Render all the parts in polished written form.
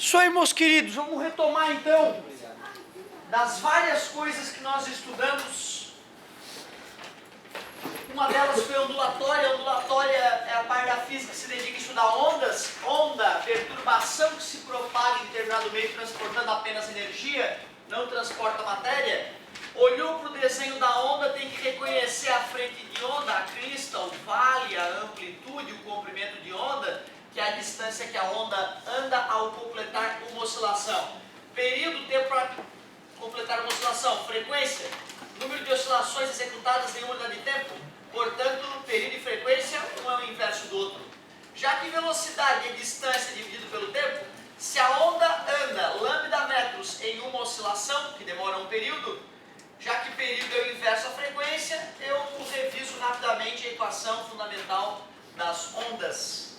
Isso aí, meus queridos, vamos retomar então das várias coisas que nós estudamos. Uma delas foi ondulatória. Ondulatória é a parte da física que se dedica a estudar ondas. Onda, perturbação que se propaga em determinado meio transportando apenas energia, não transporta matéria. Olhou para o desenho da onda, tem que reconhecer a frente de onda, a crista, o vale, a amplitude, o comprimento de onda, que é a distância que a onda anda ao completar uma oscilação. Período, tempo para completar uma oscilação. Frequência, número de oscilações executadas em uma unidade de tempo. Portanto, período e frequência, um é o inverso do outro. Já que velocidade é distância dividido pelo tempo, se a onda anda lambda metros em uma oscilação, que demora um período, já que período é o inverso à frequência, eu reviso rapidamente a equação fundamental das ondas.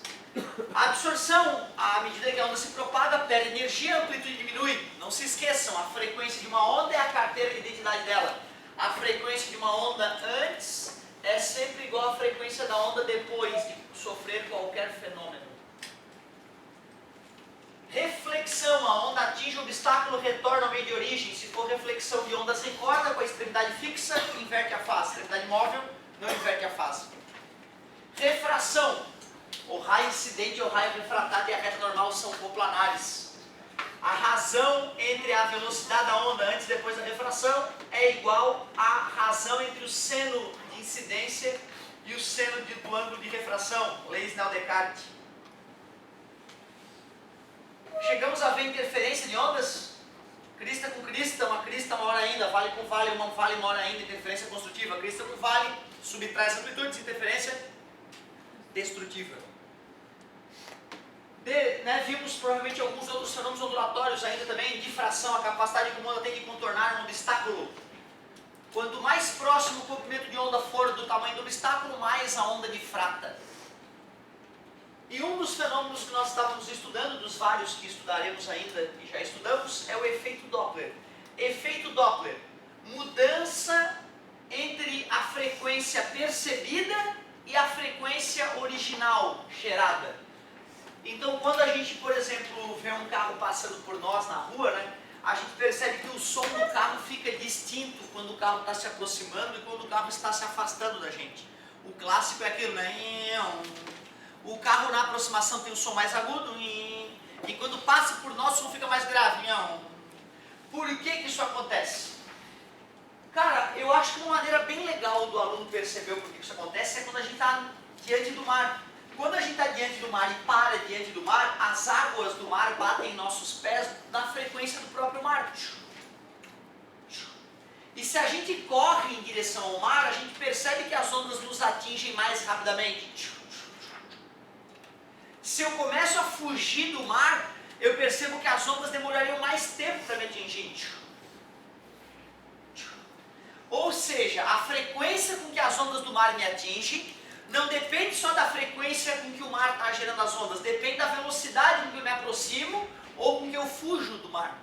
A absorção, à medida que a onda se propaga, perde energia, a amplitude diminui. Não se esqueçam, a frequência de uma onda é a carteira de identidade dela. A frequência de uma onda antes é sempre igual à frequência da onda depois de sofrer qualquer fenômeno. Reflexão, a onda atinge o obstáculo, retorna ao meio de origem. Se for reflexão de onda sem corda, com a extremidade fixa, inverte a fase. Extremidade móvel, não inverte a fase. Refração, o raio incidente e o raio refratário e a reta normal são coplanares. A razão entre a velocidade da onda antes e depois da refração é igual à razão entre o seno de incidência e o seno do ângulo de refração, lei Snell-Descartes. Chegamos a ver interferência de ondas? Crista com crista, uma crista maior ainda, vale com vale, uma vale maior ainda, interferência construtiva. Crista com vale, subtrai as amplitudes, interferência destrutiva. Vimos provavelmente alguns outros fenômenos ondulatórios ainda também, difração, a capacidade que uma onda tem de contornar um obstáculo. Quanto mais próximo o comprimento de onda for do tamanho do obstáculo, mais a onda difrata. E um dos fenômenos que nós estávamos estudando, dos vários que estudaremos ainda e já estudamos, é o efeito Doppler. Efeito Doppler, mudança entre a frequência percebida e a frequência original gerada. Então, quando a gente, por exemplo, vê um carro passando por nós na rua, a gente percebe que o som do carro fica distinto quando o carro está se aproximando e quando o carro está se afastando da gente. O clássico é aquilo, O carro na aproximação tem o som mais agudo e quando passa por nós o som fica mais grave. Por que isso acontece? Cara, eu acho que uma maneira bem legal do aluno perceber por que isso acontece é quando a gente está diante do mar. Quando a gente está diante do mar e para diante do mar, as águas do mar batem em nossos pés na frequência do próprio mar. E se a gente corre em direção ao mar, a gente percebe que as ondas nos atingem mais rapidamente. Se eu começo a fugir do mar, eu percebo que as ondas demorariam mais tempo para me atingir. Ou seja, a frequência com que as ondas do mar me atingem não depende só da frequência com que o mar está gerando as ondas, depende da velocidade com que eu me aproximo ou com que eu fujo do mar.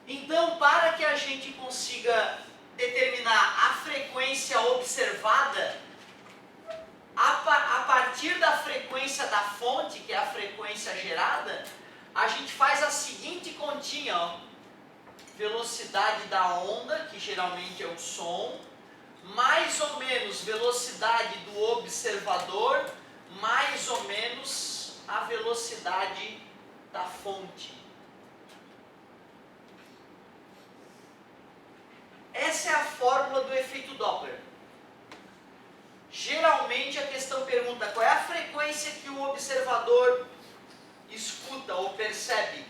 Então, para que a gente consiga determinar a frequência observada, a partir da frequência da fonte, que é a frequência gerada, a gente faz a seguinte continha, velocidade da onda, que geralmente é o som, mais ou menos velocidade do observador, mais ou menos a velocidade da fonte. Essa é a fórmula do efeito Doppler. Geralmente a questão pergunta qual é a frequência que o observador escuta ou percebe.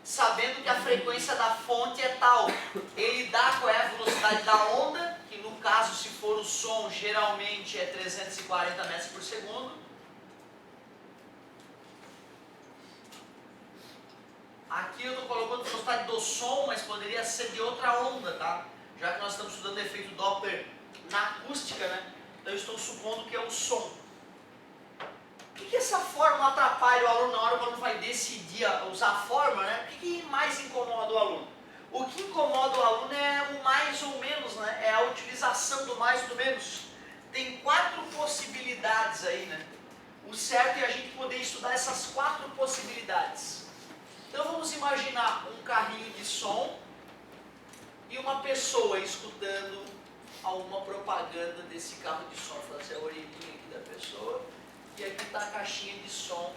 Sabendo que a frequência da fonte é tal, ele dá qual é a velocidade da onda, que no caso, se for o som, geralmente é 340 metros por segundo. Aqui eu estou colocando a velocidade do som, mas poderia ser de outra onda, tá? Já que nós estamos estudando o efeito Doppler na acústica, Então eu estou supondo que é o som. O que essa fórmula atrapalha o aluno na hora que o aluno vai decidir usar a fórmula, O que mais incomoda o aluno? O que incomoda o aluno é o mais ou menos, É a utilização do mais ou do menos. Tem 4 possibilidades aí, O certo é a gente poder estudar essas 4 possibilidades. Então vamos imaginar um carrinho de som e uma pessoa escutando alguma propaganda desse carro de som. Vou fazer a orelhinha aqui da pessoa e aqui está a caixinha de som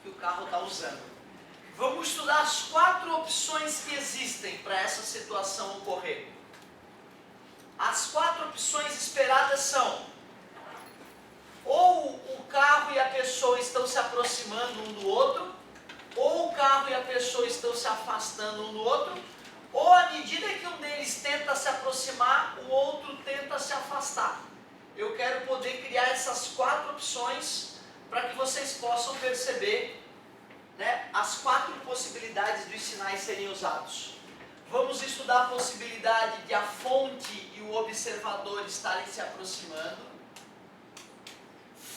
que o carro está usando. Vamos estudar as 4 opções que existem para essa situação ocorrer. As 4 opções esperadas são: ou o carro e a pessoa estão se aproximando um do outro, ou o carro e a pessoa estão se afastando um do outro, ou à medida que um deles tenta se aproximar, o outro tenta se afastar. Eu quero poder criar essas 4 opções para que vocês possam perceber, né, as 4 possibilidades dos sinais serem usados. Vamos estudar a possibilidade de a fonte e o observador estarem se aproximando,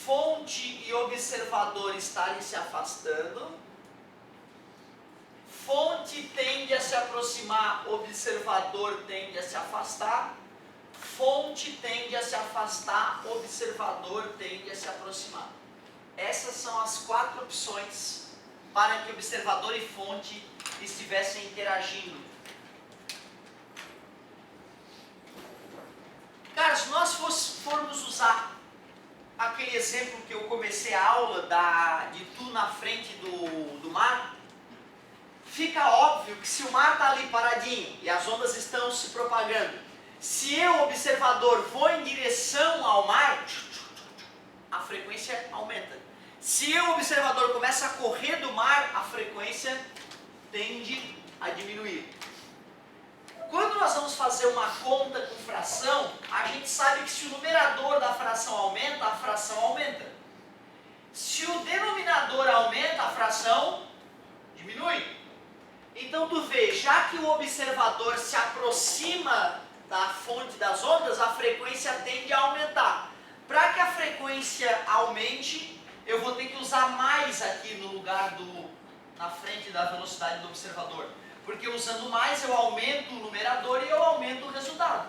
fonte e observador estarem se afastando, fonte tende a se aproximar, observador tende a se afastar, fonte tende a se afastar, observador tende a se aproximar. Essas são as 4 opções para que observador e fonte estivessem interagindo. Cara, se nós formos usar aquele exemplo que eu comecei a aula de tu na frente do mar, fica óbvio que se o mar está ali paradinho e as ondas estão se propagando, se eu, observador, vou em direção ao mar, a frequência aumenta. Se eu, observador, começa a correr do mar, a frequência tende a diminuir. Quando nós vamos fazer uma conta com fração, a gente sabe que se o numerador da fração aumenta, a fração aumenta. Se o denominador aumenta, a fração diminui. Então tu vê, já que o observador se aproxima da fonte das ondas, a frequência tende a aumentar. Para que a frequência aumente, eu vou ter que usar mais aqui no lugar na frente da velocidade do observador. Porque usando mais eu aumento o numerador e eu aumento o resultado.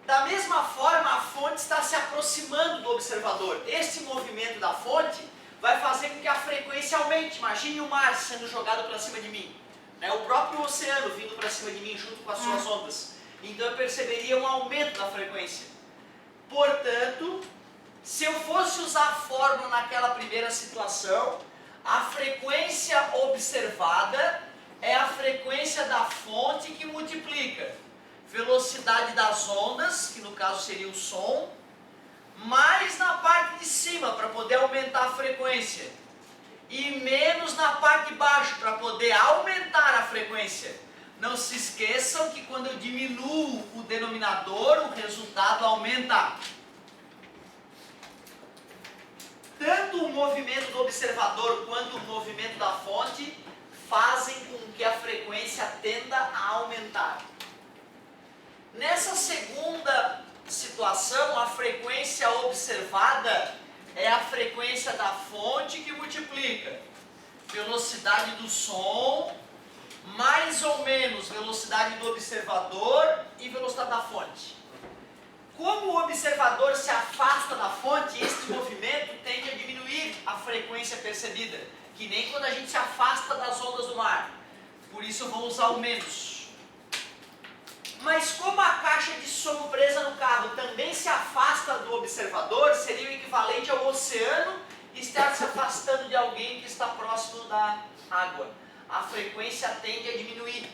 Da mesma forma, a fonte está se aproximando do observador. Esse movimento da fonte vai fazer com que a frequência aumente. Imagine o mar sendo jogado para cima de mim, né? O próprio oceano vindo para cima de mim junto com as suas ondas. Então eu perceberia um aumento da frequência. Portanto, se eu fosse usar a fórmula naquela primeira situação, a frequência observada é a frequência da fonte que multiplica velocidade das ondas, que no caso seria o som, mais na parte de cima para poder aumentar a frequência e menos na parte de baixo para poder aumentar a frequência. Não se esqueçam que quando eu diminuo o denominador, o resultado aumenta. Tanto o movimento do observador quanto o movimento da fonte fazem com que a frequência tenda a aumentar. Nessa segunda situação, a frequência observada é a frequência da fonte que multiplica velocidade do som, mais ou menos velocidade do observador e velocidade da fonte. Como o observador se afasta da fonte, este movimento tende a diminuir a frequência percebida, que nem quando a gente se afasta das ondas do mar. Por isso eu vou usar o menos. Mas como a caixa de som presa no carro também se afasta do observador, seria o equivalente ao oceano estar se afastando de alguém que está próximo da água. A frequência tende a diminuir.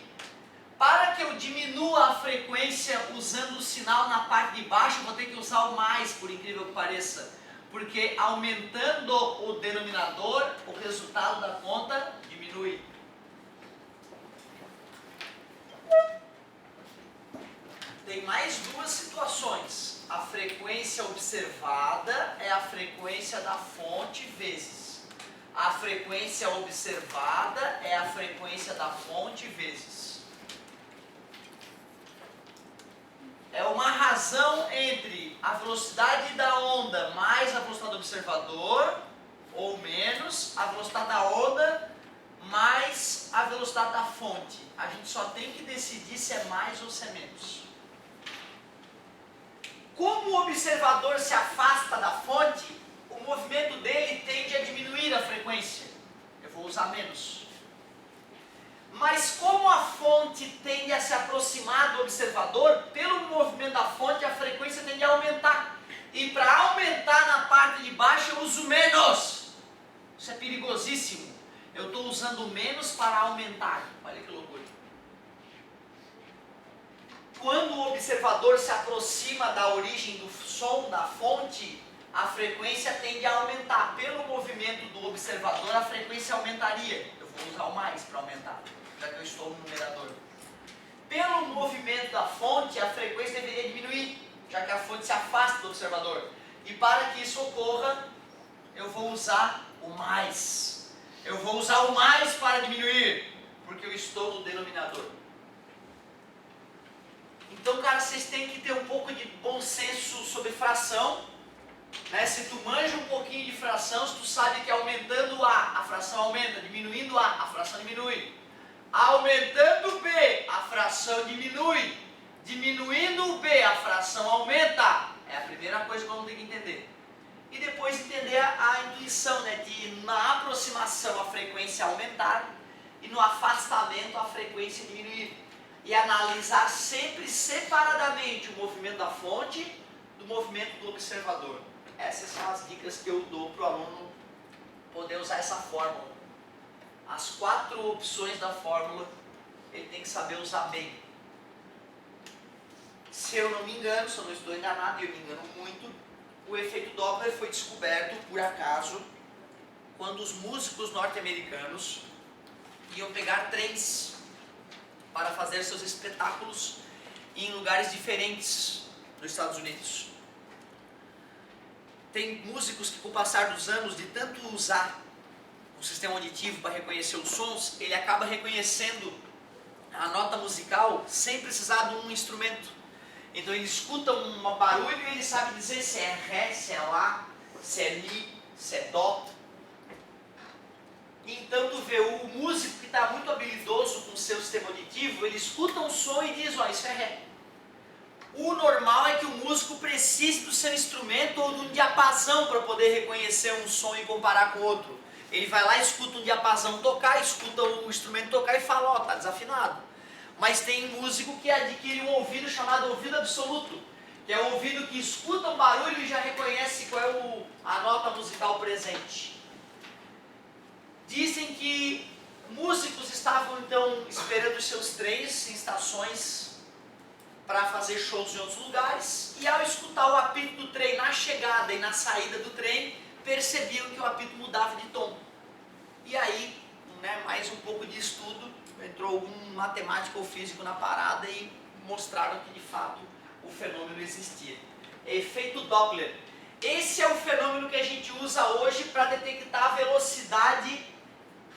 Para que eu diminua a frequência usando o sinal na parte de baixo, eu vou ter que usar o mais, por incrível que pareça. Porque aumentando o denominador, o resultado da conta diminui. Tem mais 2 situações. A frequência observada é a frequência da fonte vezes. A frequência observada é a frequência da fonte vezes. É uma razão entre a velocidade da onda mais a velocidade do observador, ou menos a velocidade da onda mais a velocidade da fonte. A gente só tem que decidir se é mais ou se é menos. Como o observador se afasta da fonte, o movimento dele tende a diminuir a frequência. Eu vou usar menos. Mas como a fonte tende a se aproximar do observador, pelo movimento da fonte a frequência tende a aumentar. E para aumentar na parte de baixo eu uso menos. Isso é perigosíssimo. Eu estou usando menos para aumentar. Olha que loucura. Quando o observador se aproxima da origem do som da fonte, a frequência tende a aumentar. Pelo movimento do observador, a frequência aumentaria. Eu vou usar o mais para aumentar, já que eu estou no numerador. Pelo movimento da fonte, a frequência deveria diminuir, já que a fonte se afasta do observador. E para que isso ocorra, eu vou usar o mais. Eu vou usar o mais para diminuir, porque eu estou no denominador. Então, cara, vocês têm que ter um pouco de bom senso sobre fração. Né? Se tu manja um pouquinho de fração, se tu sabe que aumentando A, a fração aumenta, diminuindo A fração diminui. Aumentando B, a fração diminui. Diminuindo B, a fração aumenta. É a primeira coisa que vamos ter que entender. E depois entender a intuição, né? De na aproximação a frequência aumentar e no afastamento a frequência diminuir. E analisar sempre separadamente o movimento da fonte do movimento do observador. Essas são as dicas que eu dou para o aluno poder usar essa fórmula. As 4 opções da fórmula ele tem que saber usar bem. Se eu não me engano, se eu não estou enganado, e eu me engano muito, o efeito Doppler foi descoberto por acaso quando os músicos norte-americanos iam pegar trens para fazer seus espetáculos em lugares diferentes nos Estados Unidos. Tem músicos que, com o passar dos anos, de tanto usar o sistema auditivo para reconhecer os sons, ele acaba reconhecendo a nota musical sem precisar de um instrumento. Então ele escuta um barulho e ele sabe dizer se é Ré, se é Lá, se é Mi, se é Dó. Então tu vê o músico que está muito habilidoso com o seu sistema auditivo, ele escuta um som e diz, ó, isso é Ré. O normal é que o músico precise do seu instrumento ou de um diapasão para poder reconhecer um som e comparar com o outro. Ele vai lá, escuta um diapasão tocar, escuta o instrumento tocar e fala, ó, tá desafinado. Mas tem músico que adquire um ouvido chamado ouvido absoluto, que é o ouvido que escuta um barulho e já reconhece qual é a nota musical presente. Dizem que músicos estavam então esperando os seus trens em estações para fazer shows em outros lugares, e ao escutar o apito do trem na chegada e na saída do trem, percebiam que o apito mudava de tom. E aí, né, mais um pouco de estudo, entrou algum matemático ou físico na parada e mostraram que de fato o fenômeno existia. Efeito Doppler. Esse é o fenômeno que a gente usa hoje para detectar a velocidade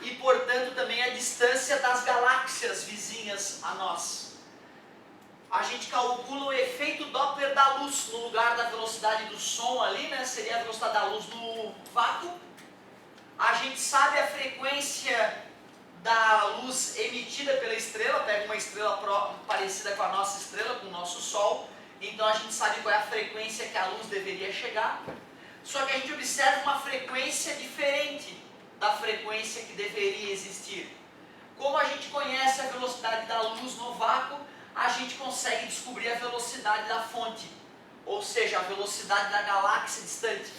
e, portanto, também a distância das galáxias vizinhas a nós. A gente calcula o efeito Doppler da luz no lugar da velocidade do som ali, né? Seria a velocidade da luz no vácuo. A gente sabe a frequência da luz emitida pela estrela, pega uma estrela parecida com a nossa estrela, com o nosso Sol, então a gente sabe qual é a frequência que a luz deveria chegar. Só que a gente observa uma frequência diferente da frequência que deveria existir. Como a gente conhece a velocidade da luz no vácuo, a gente consegue descobrir a velocidade da fonte, ou seja, a velocidade da galáxia distante.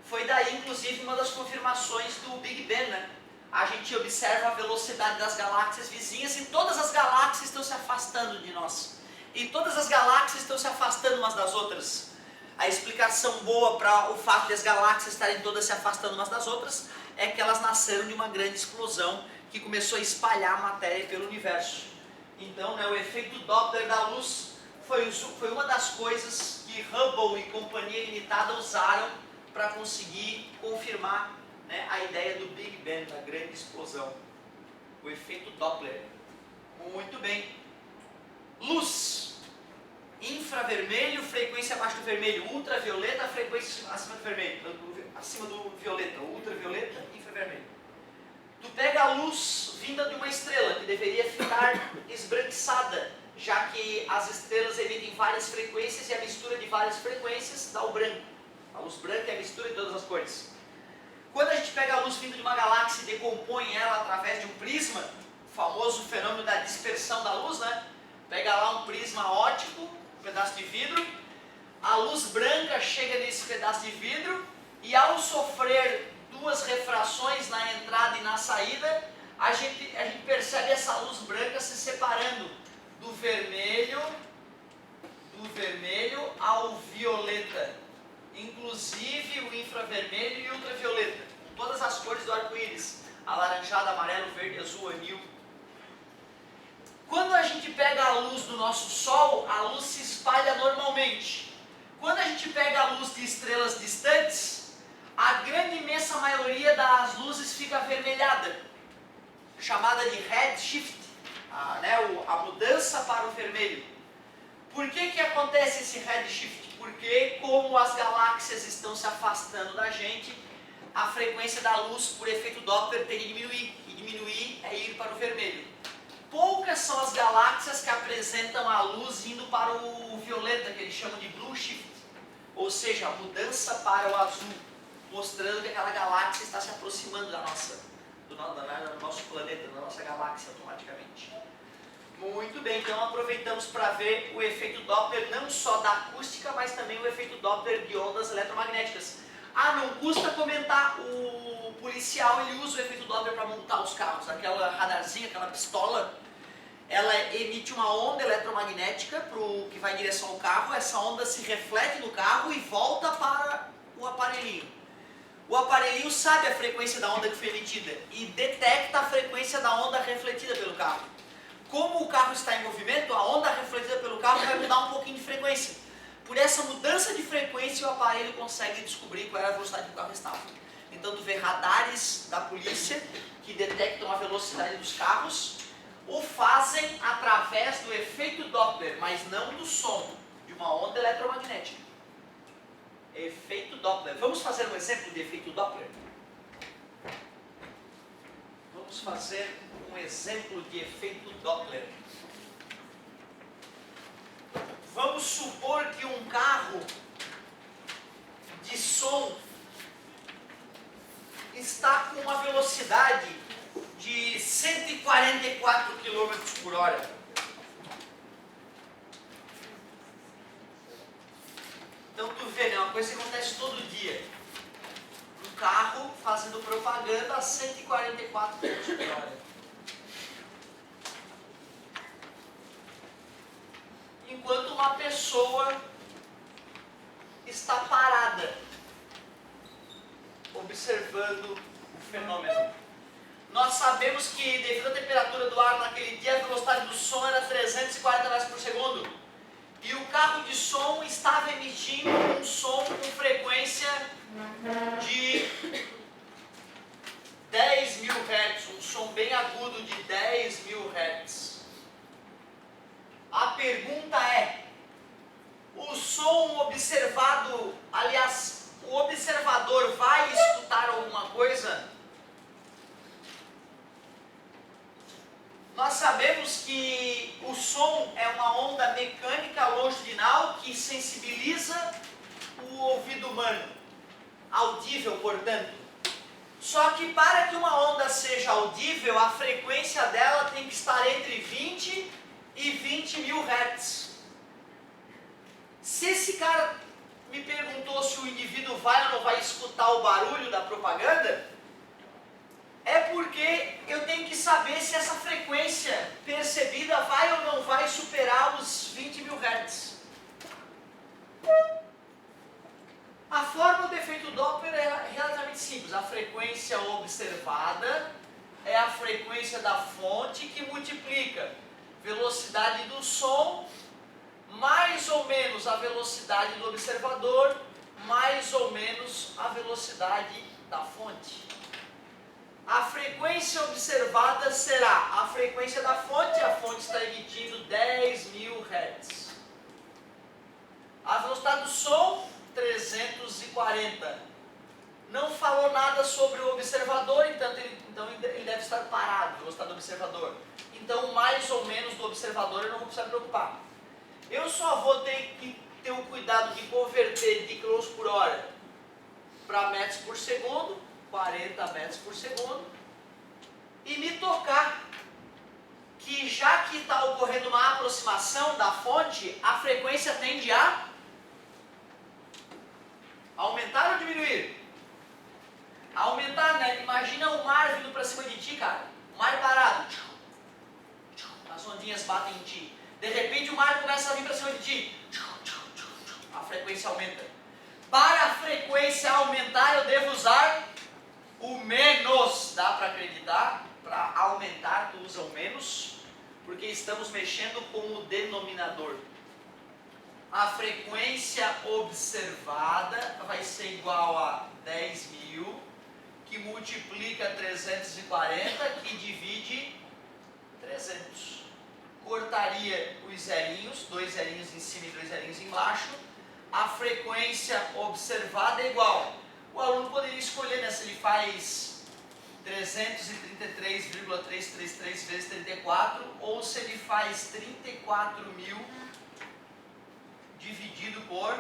Foi daí, inclusive, uma das confirmações do Big Bang, né? A gente observa a velocidade das galáxias vizinhas e todas as galáxias estão se afastando de nós. E todas as galáxias estão se afastando umas das outras. A explicação boa para o fato de as galáxias estarem todas se afastando umas das outras é que elas nasceram de uma grande explosão que começou a espalhar a matéria pelo universo. Então, né, o efeito Doppler da luz foi uma das coisas que Hubble e Companhia Limitada usaram para conseguir confirmar, né, a ideia do Big Bang, da grande explosão. O efeito Doppler. Muito bem. Luz. Infravermelho, frequência abaixo do vermelho. Ultravioleta, frequência acima do vermelho. Acima do violeta. Ultravioleta, infravermelho. Tu pega a luz vinda de uma estrela, que deveria ficar esbranquiçada já que as estrelas emitem várias frequências e a mistura de várias frequências dá o branco. A luz branca é a mistura de todas as cores. Quando a gente pega a luz vindo de uma galáxia e decompõe ela através de um prisma, o famoso fenômeno da dispersão da luz, né? Pega lá um prisma óptico, um pedaço de vidro, a luz branca chega nesse pedaço de vidro e ao sofrer duas refrações na entrada e na saída, a gente percebe essa luz branca se separando do vermelho ao violeta, inclusive o infravermelho e o ultravioleta, com todas as cores do arco-íris, alaranjado, amarelo, verde, azul, anil. Quando a gente pega a luz do nosso Sol, a luz se espalha normalmente. Quando a gente pega a luz de estrelas distantes, a grande imensa maioria das luzes fica avermelhada, chamada de redshift, a mudança para o vermelho. Por que acontece esse redshift? Porque como as galáxias estão se afastando da gente, a frequência da luz por efeito Doppler tende a diminuir, e diminuir é ir para o vermelho. Poucas são as galáxias que apresentam a luz indo para o violeta, que eles chamam de blue shift, ou seja, a mudança para o azul, mostrando que aquela galáxia está se aproximando do nosso planeta, da nossa galáxia automaticamente. Muito bem, então aproveitamos para ver o efeito Doppler não só da acústica, mas também o efeito Doppler de ondas eletromagnéticas. Não custa comentar, o policial ele usa o efeito Doppler para montar os carros, aquela radarzinha, aquela pistola, ela emite uma onda eletromagnética que vai em direção ao carro, essa onda se reflete no carro e volta para o aparelhinho. O aparelhinho sabe a frequência da onda que foi emitida e detecta a frequência da onda refletida pelo carro. Como o carro está em movimento, a onda refletida pelo carro vai mudar um pouquinho de frequência. Por essa mudança de frequência, o aparelho consegue descobrir qual era a velocidade que o carro estava. Então, tu vê radares da polícia que detectam a velocidade dos carros, o fazem através do efeito Doppler, mas não do som, de uma onda eletromagnética. Efeito Doppler. Vamos fazer um exemplo de efeito Doppler? Vamos fazer um exemplo de efeito Doppler. Vamos supor que um carro de som está com uma velocidade de 144 km por hora. Então tu vê, né, uma coisa que acontece todo dia. Um carro fazendo propaganda a 144 km por hora. Enquanto uma pessoa está parada, observando o fenômeno. Nós sabemos que, devido à temperatura do ar naquele dia, a velocidade do som era 340 metros por segundo. E o carro de som estava emitindo um som com frequência de 10.000 Hz, um som bem agudo de 10.000 Hz. A pergunta é, o som observado, aliás, o observador vai escutar alguma coisa? Nós sabemos que o som é uma onda mecânica longitudinal que sensibiliza o ouvido humano, audível, portanto. Só que para que uma onda seja audível, a frequência dela tem que estar entre 20 e 20.000 Hz. Se esse cara me perguntou se o indivíduo vai ou não vai escutar o barulho da propaganda, é porque eu tenho que saber se essa frequência percebida vai ou não vai superar os 20.000 Hz. A forma do efeito Doppler é relativamente simples. A frequência observada é a frequência da fonte que multiplica velocidade do som mais ou menos a velocidade do observador mais ou menos a velocidade da fonte. A frequência observada será a frequência da fonte, a fonte está emitindo 10.000 Hz. A velocidade do som, 340. não falou nada sobre o observador, então ele deve estar parado, a velocidade do observador. Então, mais ou menos do observador eu não vou precisar me preocupar. Eu só vou ter que ter o cuidado de converter de km por hora para metros por segundo, 40 metros por segundo, e me tocar que já que está ocorrendo uma aproximação da fonte, a frequência tende a aumentar ou diminuir? Aumentar, né? Imagina o mar vindo para cima de ti, cara. O mar parado. As ondinhas batem em ti. De repente o mar começa a vir para cima de ti. A frequência aumenta. Para a frequência aumentar, eu devo usar o menos. Dá para acreditar? Para aumentar, tu usa o menos, porque estamos mexendo com o denominador. A frequência observada vai ser igual a 10.000, que multiplica 340, que divide 300. Cortaria os zerinhos, 2 zerinhos em cima e 2 zerinhos embaixo. A frequência observada é igual. O aluno poderia escolher, né, se ele faz 333,333 vezes 34, ou se ele faz 34.000 dividido por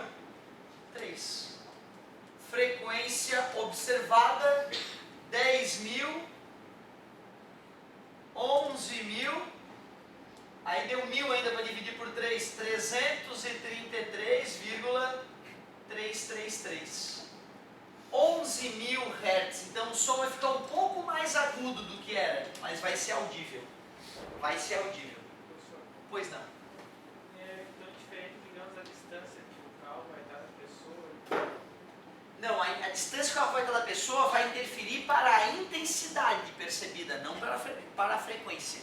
3. Frequência observada, 10.000, 11.000, aí deu 1.000 ainda para dividir por 3, 333,333. 11.000 Hz, então o som vai ficar um pouco mais agudo do que era, mas vai ser audível. Vai ser audível. Pois não. É tão diferente, digamos, a distância que o carro vai dar da pessoa. Não, a distância que ela vai dar da pessoa vai interferir para a intensidade percebida, não para a frequência.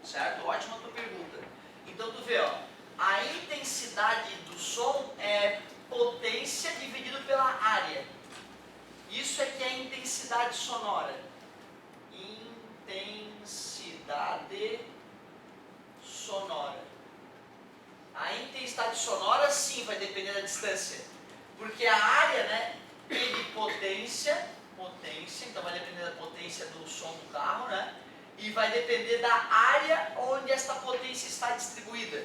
Certo? Ótima tua pergunta. Então tu vê, ó, a intensidade do som é potência dividido pela área. Isso é que é a intensidade sonora. Intensidade sonora. A intensidade sonora, sim, vai depender da distância. Porque a área, né, é de potência, então vai depender da potência do som do carro, né? E vai depender da área onde esta potência está distribuída.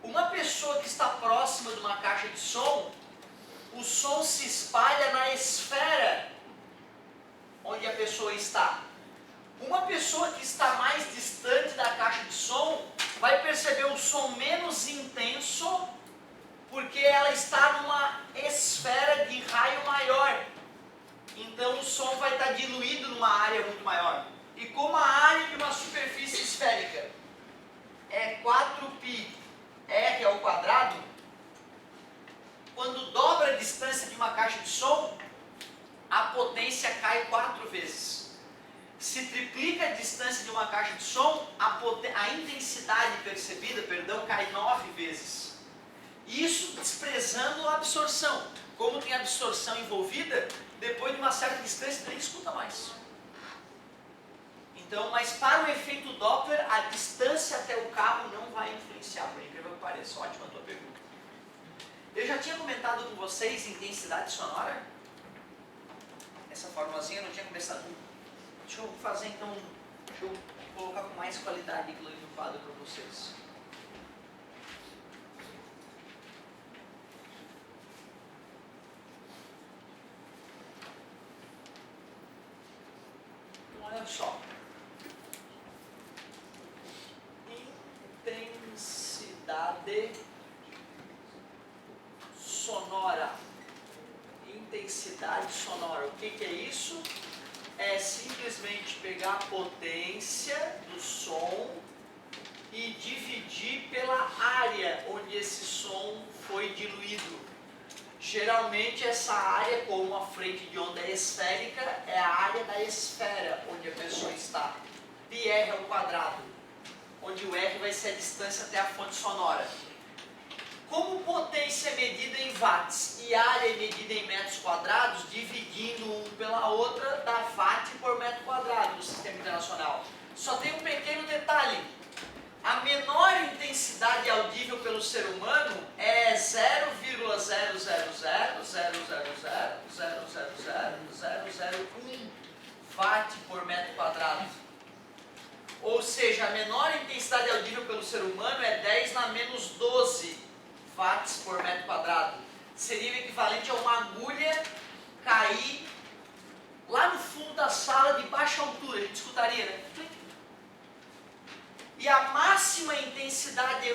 Uma pessoa que está próxima de uma caixa de som, o som se espalha na esfera onde a pessoa está. Uma pessoa que está mais distante da caixa de som vai perceber o som menos intenso, porque ela está numa esfera de raio maior. Então o som vai estar diluído numa área muito maior. E como a área de uma superfície esférica é 4πr ao quadrado, quando dobra a distância de uma caixa de som, a potência cai 4 vezes. Se triplica a distância de uma caixa de som, a intensidade percebida, cai 9 vezes. Isso desprezando a absorção. Como tem absorção envolvida, depois de uma certa distância, nem escuta mais. Então, mas para o efeito Doppler, a distância até o carro não vai influenciar, por incrível que pareça. Ótima a tua pergunta. Eu já tinha comentado com vocês intensidade sonora. Essa formulazinha eu não tinha começado. Deixa eu fazer então, deixa eu colocar com mais qualidade aquilo ali no quadro para vocês. Então, olha só. Intensidade sonora. Intensidade sonora. O que é isso? É simplesmente pegar a potência do som e dividir pela área onde esse som foi diluído. Geralmente essa área, como a frente de onda é esférica, é a área da esfera onde a pessoa está. πr ao quadrado, onde o R vai ser a distância até a fonte sonora. Como potência é medida em watts e área é medida em metros quadrados, dividindo um pela outra, dá watt por metro quadrado no sistema internacional. Só tem um pequeno detalhe. A menor intensidade audível pelo ser humano é 0,00000000000000000000000000000000000000000000000000000000000000000000000000000000000000000000000000000000000000000000000000000000000000000000000000000000000000000000000000000000000000000000000000000000000000000000000000000000000000000000000000000000000000000000000000000000000000000000000000000000000000000000000000000000000000000000000000000000000000000000000000000000000000000000000000000000000000000000000000000000000000000000000000000000000000000000000000000000000000000000000000000000000000000000000000000000000000000000000000000000000000000000000000000000000000000000000000000000000000000000000000000000000000000000000000000000000000000000000000000000000000000000000000000000000000 0,001 watt por metro quadrado. Ou seja, a menor intensidade audível pelo ser humano é 10 na menos 12 watts por metro quadrado. Seria o equivalente a uma agulha cair lá no fundo da sala de baixa altura. A gente escutaria, né? E a máxima intensidade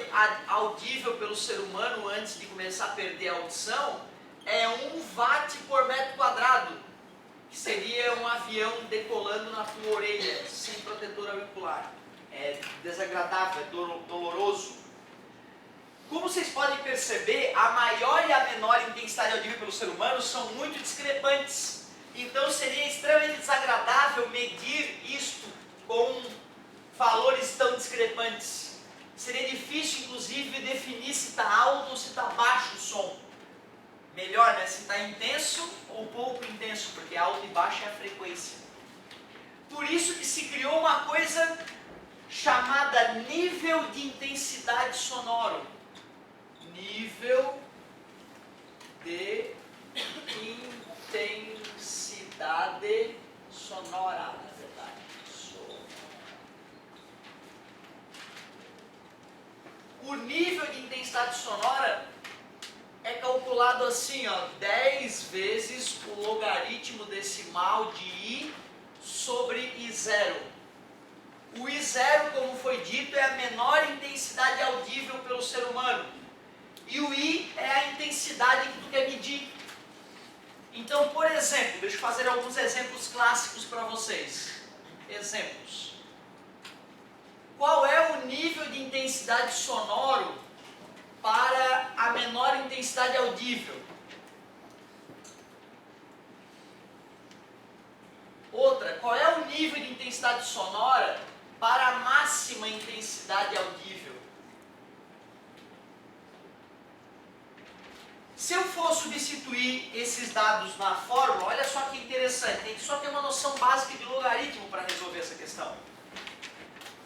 audível pelo ser humano antes de começar a perder a audição é 1 watt por metro quadrado, que seria um avião decolando na tua orelha, sem protetor auricular. É desagradável, é doloroso. Como vocês podem perceber, a maior e a menor intensidade audível pelo ser humano são muito discrepantes. Então seria extremamente desagradável medir isto com valores tão discrepantes. Seria difícil, inclusive, definir se está alto ou se está baixo o som. Melhor, né? Se está intenso ou pouco intenso, porque alto e baixo é a frequência. Por isso que se criou uma coisa chamada nível de intensidade sonoro. Nível de intensidade sonora, na verdade. O nível de intensidade sonora é calculado assim, ó, 10 vezes o logaritmo decimal de I sobre I0. O I0, como foi dito, é a menor intensidade audível pelo ser humano. E o I é a intensidade que tu quer medir. Então, por exemplo, deixa eu fazer alguns exemplos clássicos para vocês. Exemplos. Qual é o nível de intensidade sonoro para a menor intensidade audível? Outra, qual é o nível de intensidade sonora para a máxima intensidade audível? Se eu for substituir esses dados na fórmula, olha só que interessante, tem que só ter uma noção básica de logaritmo para resolver essa questão.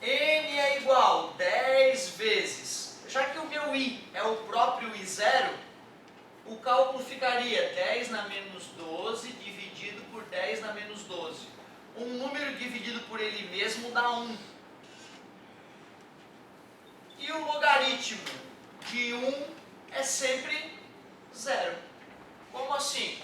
N é igual 10 vezes, já que o meu I é o próprio I0, o cálculo ficaria 10 na menos 12 dividido por 10 na menos 12. Um número dividido por ele mesmo dá 1. E o logaritmo de 1 é sempre 0. Como assim?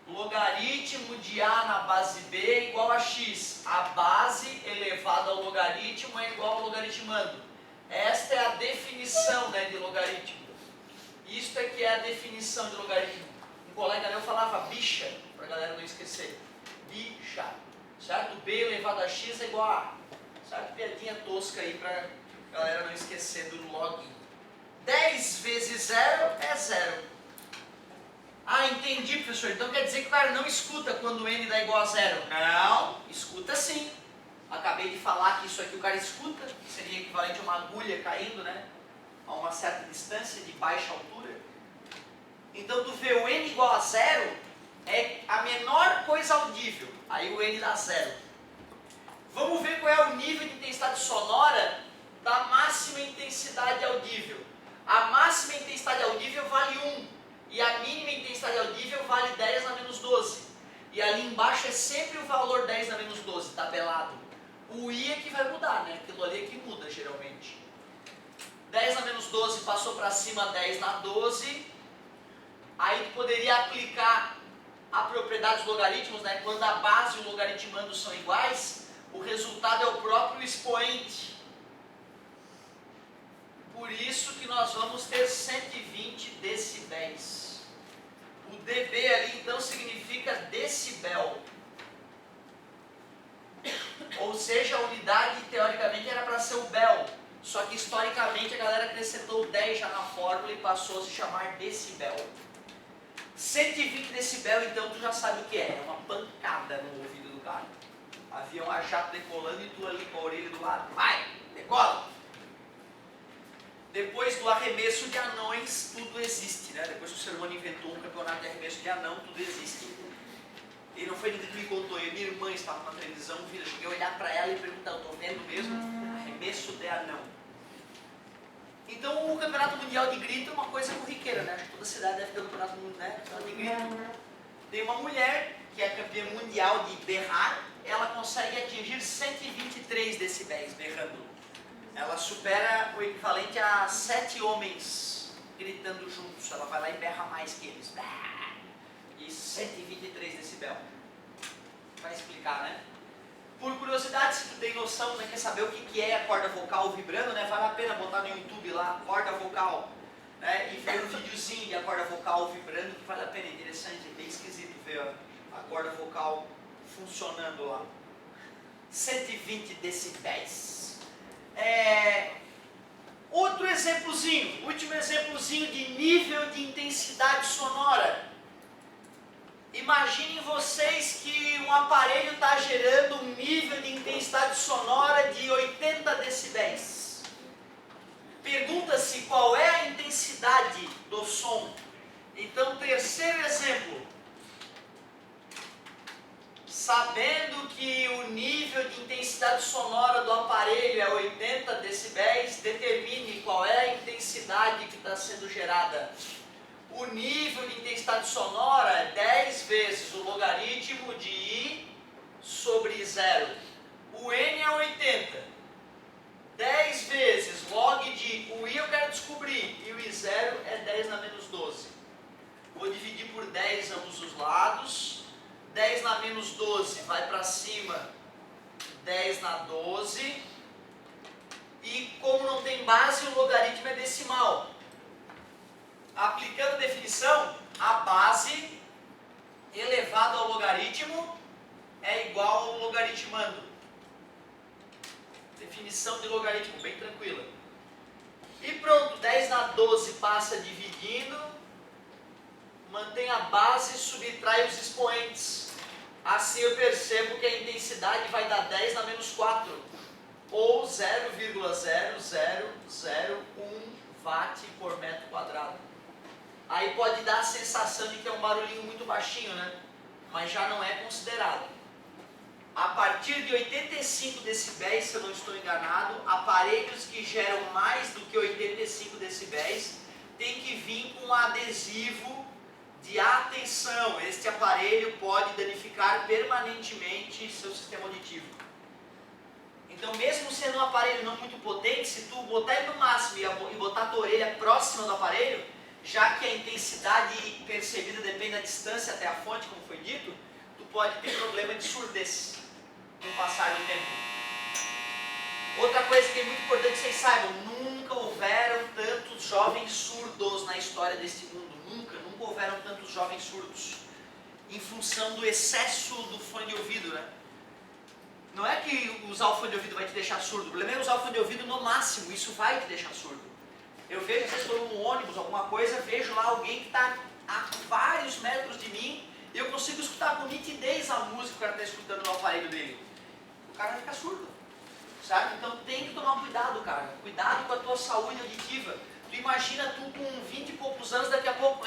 Logaritmo de A na base B é igual a x. A base elevada ao logaritmo é igual ao logaritmando. Esta é a definição, né, de logaritmo. Isto é que é a definição de logaritmo. Um colega meu falava bicha, para a galera não esquecer. Bicha. Certo? B elevado a x é igual a A. Certo? Piadinha tosca aí para a galera não esquecer do log. 10 vezes 0 é 0. Ah, entendi, professor. Então quer dizer que o cara não escuta quando n dá igual a 0. Não, escuta sim. Acabei de falar que isso aqui o cara escuta, que seria equivalente a uma agulha caindo, né? A uma certa distância de baixa altura. Então tu vê o n igual a 0 é a menor coisa audível. Aí o n dá 0. Vamos ver qual é o nível de intensidade sonora da máxima intensidade audível. A máxima intensidade audível vale 1. E a mínima intensidade audível vale 10 na menos 12. E ali embaixo é sempre o valor 10 na menos 12, tabelado. O I é que vai mudar, né? Aquilo ali é que muda geralmente. 10 na menos 12 passou para cima 10 na 12. Aí tu poderia aplicar a propriedade dos logaritmos, né? Quando a base e o logaritmando são iguais, o resultado é o próprio expoente. Por isso que nós vamos ter 120 decibéis. O dB ali então significa decibel. Ou seja, a unidade teoricamente era para ser o bel. Só que historicamente a galera acrescentou 10 já na fórmula e passou a se chamar decibel. 120 decibel então tu já sabe o que é. É uma pancada no ouvido do cara. Avião a jato decolando e tu ali com a orelha do lado. Vai, decola! Depois do arremesso de anões, tudo existe, né? Depois que o ser humano inventou um campeonato de arremesso de anão, tudo existe. E não foi ninguém que me contou, minha irmã estava na televisão, eu cheguei a olhar para ela e perguntar, eu estou vendo mesmo? Arremesso de anão. Então o campeonato mundial de grito é uma coisa corriqueira, né? Acho que toda cidade deve ter um campeonato mundial, né? De grito. Tem uma mulher que é campeã mundial de berrar, ela consegue atingir 123 decibéis berrando. Ela supera o equivalente a 7 homens gritando juntos. Ela vai lá e berra mais que eles. E 123 decibel. Vai explicar, né? Por curiosidade, se tu tem noção, né, quer saber o que é a corda vocal vibrando, né, vale a pena botar no YouTube lá, corda vocal, né, e ver um videozinho de a corda vocal vibrando, que vale a pena, é interessante, é bem esquisito ver a corda vocal funcionando lá. 120 decibéis. Outro exemplozinho, último exemplozinho de nível de intensidade sonora. Imaginem vocês que um aparelho está gerando um nível de intensidade sonora de 80 decibéis. Pergunta-se qual é a intensidade do som. Então, terceiro exemplo. Sabendo que o nível de intensidade sonora do aparelho é 80 decibéis, determine qual é a intensidade que está sendo gerada. O nível de intensidade sonora é 10 vezes o logaritmo de I sobre 0. O N é 80. 10 vezes log de o I eu quero descobrir, e o I0 é 10 na menos 12. Vou dividir por 10 ambos os lados. 10 na menos 12 vai para cima, 10 na 12. E como não tem base, o logaritmo é decimal. Aplicando a definição, a base elevado ao logaritmo é igual ao logaritmando. Definição de logaritmo, bem tranquila. E pronto, 10 na 12 passa dividindo, mantém a base e subtrai os expoentes. Assim eu percebo que a intensidade vai dar 10 na menos 4, ou 0,0001 watt por metro quadrado. Aí pode dar a sensação de que é um barulhinho muito baixinho, né? Mas já não é considerado. A partir de 85 decibéis, se eu não estou enganado, aparelhos que geram mais do que 85 decibéis tem que vir com um adesivo de atenção. Este aparelho pode danificar permanentemente seu sistema auditivo. Então, mesmo sendo um aparelho não muito potente, se tu botar ele no máximo e botar a tua orelha próxima do aparelho, já que a intensidade percebida depende da distância até a fonte, como foi dito, tu pode ter problema de surdez com o passar do tempo. Outra coisa que é muito importante que vocês saibam, nunca houveram tantos jovens surdos na história deste mundo. Nunca houveram tantos jovens surdos. Em função do excesso do fone de ouvido, né? Não é que usar o fone de ouvido vai te deixar surdo, o problema é usar o fone de ouvido no máximo, isso vai te deixar surdo. Eu vejo, às vezes, estou num ônibus, alguma coisa, vejo lá alguém que está a vários metros de mim e eu consigo escutar com nitidez a música que o cara está escutando no aparelho dele. O cara vai ficar surdo, sabe? Então tem que tomar cuidado, cara. Cuidado com a tua saúde auditiva. Tu imagina tu com 20 e poucos anos, daqui a pouco,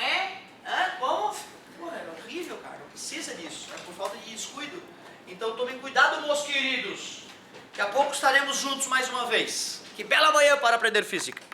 como? Pô, é horrível, cara. Não precisa disso, é por falta de descuido. Então tomem cuidado, meus queridos. Daqui a pouco estaremos juntos mais uma vez. Que bela manhã para aprender física.